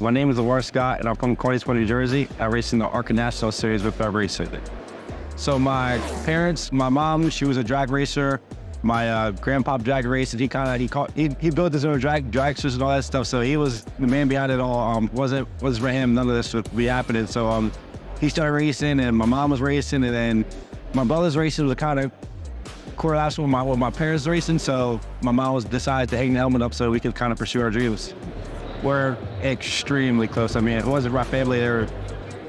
My name is Lavar, and I'm from Carneysville, New Jersey. I race in the ARCA National Series with Racing. So my parents, my mom, she was a drag racer. My grandpa drag raced, and he built his own dragsters and all that stuff. So he was the man behind it all. Wasn't for him, none of this would be happening. So he started racing, and my mom was racing, and then my brother's racing was kind of correlation with my parents racing. So my mom decided to hang the helmet up so we could kind of pursue our dreams. We're extremely close. I mean, if it wasn't for my family,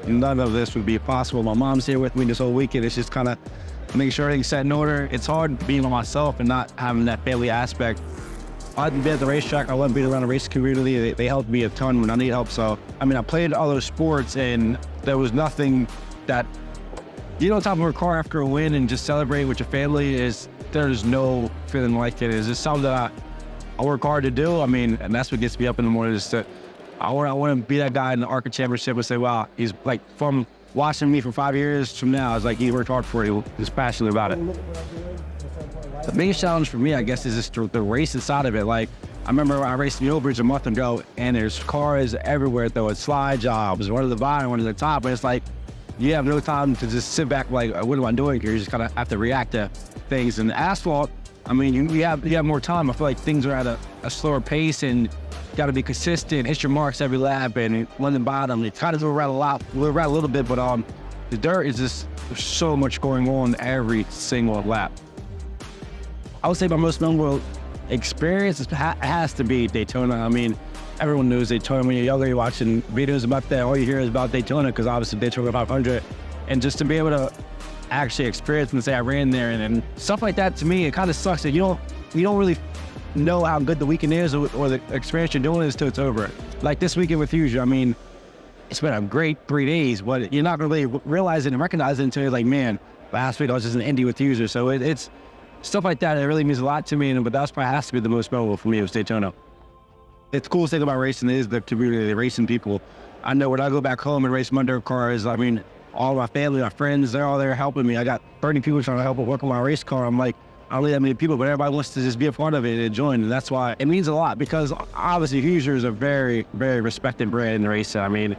none of this would be possible. My mom's here with me this whole weekend. It's just kind of making sure everything's set in order. It's hard being on myself and not having that family aspect. I hadn't been at the racetrack. I wasn't being around the race community. They helped me a ton when I need help. So, I mean, I played other sports, and there was nothing that, top of a car after a win and just celebrate with your family there's no feeling like it. It's just something that I work hard to do. I mean, and that's what gets me up in the morning. Is that I want to be that guy in the ARCA championship and say, wow, he's like from watching me for 5 years from now. It's like he worked hard for it. He was passionate about it. The biggest challenge for me, I guess, is just the racing side of it. Like, I remember I raced in the Bridge a month ago, and there's cars everywhere throwing slide jobs, one at the bottom, one at the top, and it's like you have no time to just sit back like, what am I doing here? You just kind of have to react to things. And the asphalt, I mean, you have more time. I feel like things are at a slower pace, and you got to be consistent, hit your marks every lap, and London bottom. You kind of move around a little bit, but the dirt is just, there's so much going on every single lap. I would say my most memorable experience has to be Daytona. I mean, everyone knows Daytona. When you're younger, you're watching videos about that. All you hear is about Daytona because obviously Daytona 500. And just to be able to actually experience and say I ran there and stuff like that, to me, it kind of sucks that you don't really know how good the weekend is or the experience you're doing is till it's over. Like this weekend with Fusion, I mean, it's been a great 3 days, but you're not really realize it and recognize it until you're like, man, last week I was just an Indy with Fusion. So it's stuff like that. It really means a lot to me, but that's probably has to be the most memorable for me was Daytona. The coolest thing about racing is the community, the racing people. I know when I go back home and race Monday cars, I mean, all my family, my friends, they're all there helping me. I got 30 people trying to help work on my race car. I'm like, I don't need that many people, but everybody wants to just be a part of it and join. And that's why it means a lot, because obviously Hoosier is a very, very respected brand in racing. I mean,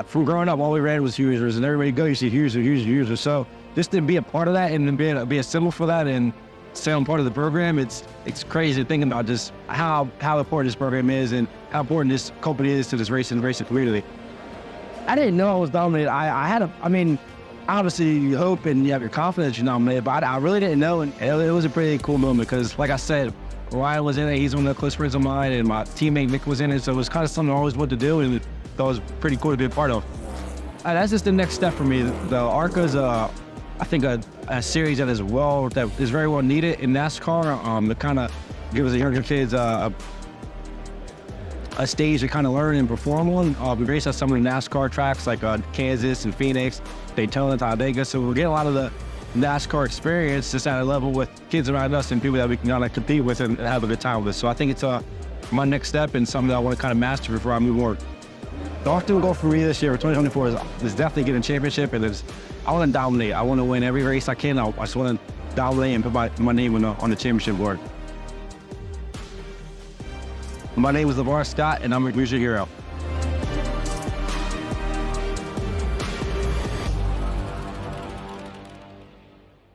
from growing up, all we ran was Hoosiers, and everybody go, you see Hoosiers. So just to be a part of that and to be a symbol for that and say I'm part of the program, it's crazy to think about just how important this program is and how important this company is to this racing community. I didn't know I was nominated. I mean, obviously you hope and you have your confidence you're nominated, but I really didn't know, and it was a pretty cool moment because, like I said, Ryan was in it. He's one of the close friends of mine, and my teammate Nick was in it, so it was kind of something I always wanted to do, and that was pretty cool to be a part of. That's just the next step for me. The ARCA's I think a series that is very well needed in NASCAR. To kind of give us the younger kids a stage to kind of learn and perform on. We race at some of the NASCAR tracks like Kansas and Phoenix, Daytona, Talladega. So we'll get a lot of the NASCAR experience just at a level with kids around us and people that we can kind of compete with and have a good time with. So I think it's my next step and something that I want to kind of master before I move on. The ultimate goal for me this year, for 2024, is definitely getting a championship, and I want to dominate. I want to win every race I can. I just want to dominate and put my name on the championship board. My name is Lavar, and I'm a music hero.